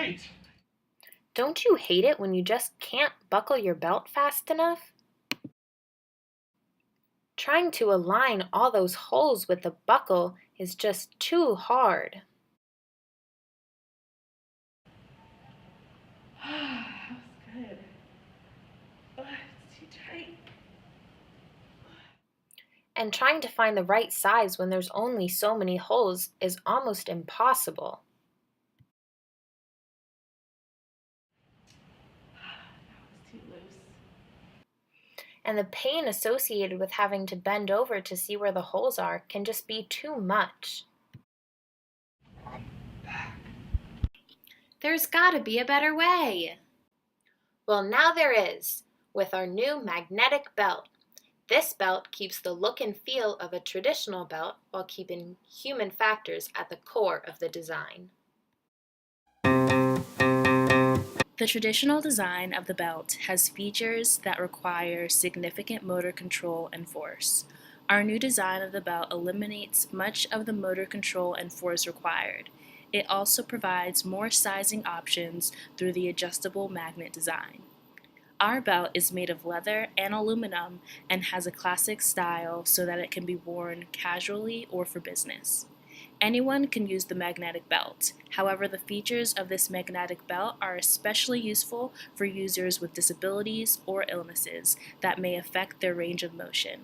tight. Don't you hate it when you just can't buckle your belt fast enough? Trying to align all those holes with the buckle is just too hard. That was good. It's too tight. And trying to find the right size when there's only so many holes is almost impossible. That was too loose. And the pain associated with having to bend over to see where the holes are can just be too much. I'm back. There's gotta be a better way. Well, now there is, with our new magnetic belt. This belt keeps the look and feel of a traditional belt while keeping human factors at the core of the design. The traditional design of the belt has features that require significant motor control and force. Our new design of the belt eliminates much of the motor control and force required. It also provides more sizing options through the adjustable magnet design. Our belt is made of leather and aluminum and has a classic style so that it can be worn casually or for business. Anyone can use the magnetic belt. However, the features of this magnetic belt are especially useful for users with disabilities or illnesses that may affect their range of motion.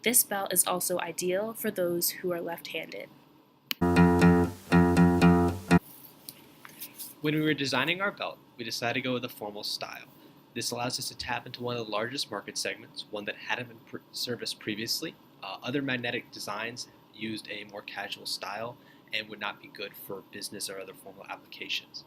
This belt is also ideal for those who are left-handed. When we were designing our belt, we decided to go with a formal style. This allows us to tap into one of the largest market segments, one that hadn't been serviced previously. Other magnetic designs used a more casual style and would not be good for business or other formal applications.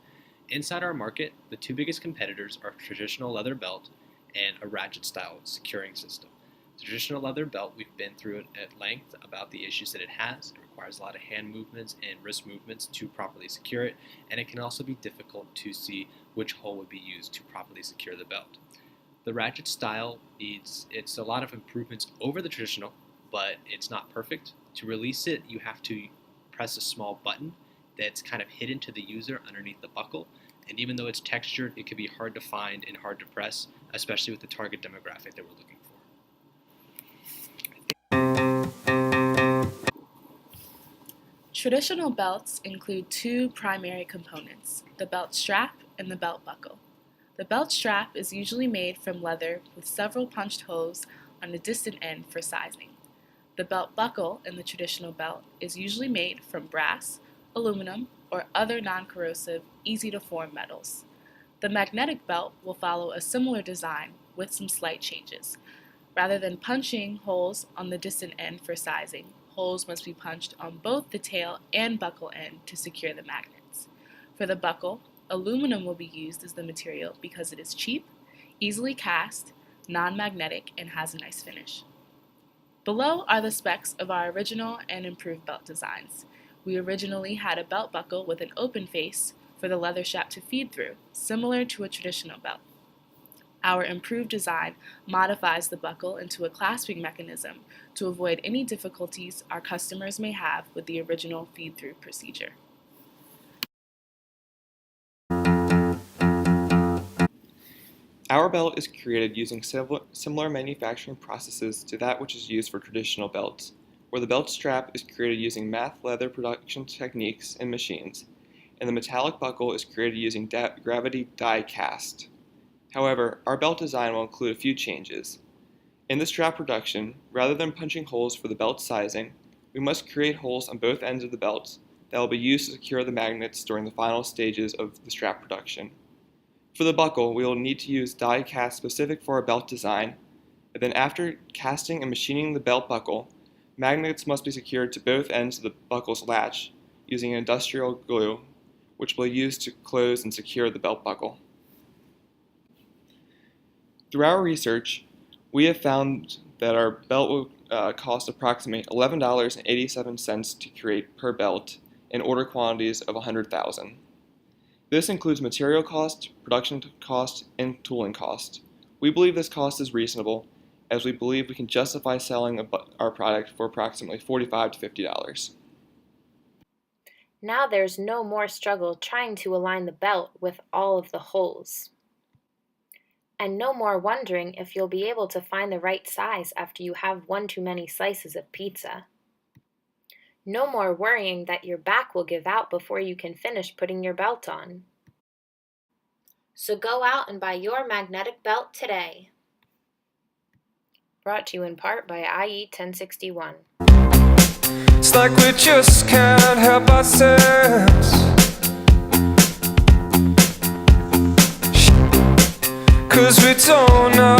Inside our market, the two biggest competitors are traditional leather belt and a ratchet style securing system. The traditional leather belt, we've been through it at length about the issues that it has. It requires a lot of hand movements and wrist movements to properly secure it, and it can also be difficult to see which hole would be used to properly secure the belt. The ratchet style it's a lot of improvements over the traditional, but it's not perfect. To release it, you have to press a small button that's kind of hidden to the user underneath the buckle, and even though it's textured, it can be hard to find and hard to press, especially with the target demographic that we're looking for. Traditional belts include two primary components, the belt strap and the belt buckle. The belt strap is usually made from leather with several punched holes on the distant end for sizing. The belt buckle in the traditional belt is usually made from brass, aluminum, or other non-corrosive, easy-to-form metals. The magnetic belt will follow a similar design with some slight changes. Rather than punching holes on the distant end for sizing, holes must be punched on both the tail and buckle end to secure the magnets. For the buckle, aluminum will be used as the material because it is cheap, easily cast, non-magnetic, and has a nice finish. Below are the specs of our original and improved belt designs. We originally had a belt buckle with an open face for the leather strap to feed through, similar to a traditional belt. Our improved design modifies the buckle into a clasping mechanism to avoid any difficulties our customers may have with the original feed-through procedure. Our belt is created using similar manufacturing processes to that which is used for traditional belts, where the belt strap is created using math leather production techniques and machines, and the metallic buckle is created using gravity die cast. However, our belt design will include a few changes. In the strap production, rather than punching holes for the belt sizing, we must create holes on both ends of the belt that will be used to secure the magnets during the final stages of the strap production. For the buckle, we will need to use die cast specific for our belt design, and then after casting and machining the belt buckle, magnets must be secured to both ends of the buckle's latch using industrial glue, which we'll use to close and secure the belt buckle. Through our research, we have found that our belt will cost approximately $11.87 to create per belt in order quantities of 100,000. This includes material cost, production cost, and tooling cost. We believe this cost is reasonable, as we believe we can justify selling our product for approximately $45 to $50. Now there's no more struggle trying to align the belt with all of the holes. And no more wondering if you'll be able to find the right size after you have one too many slices of pizza. No more worrying that your back will give out before you can finish putting your belt on. So go out and buy your magnetic belt today. Brought to you in part by IE 1061. It's like we just can't help ourselves, 'cause we don't know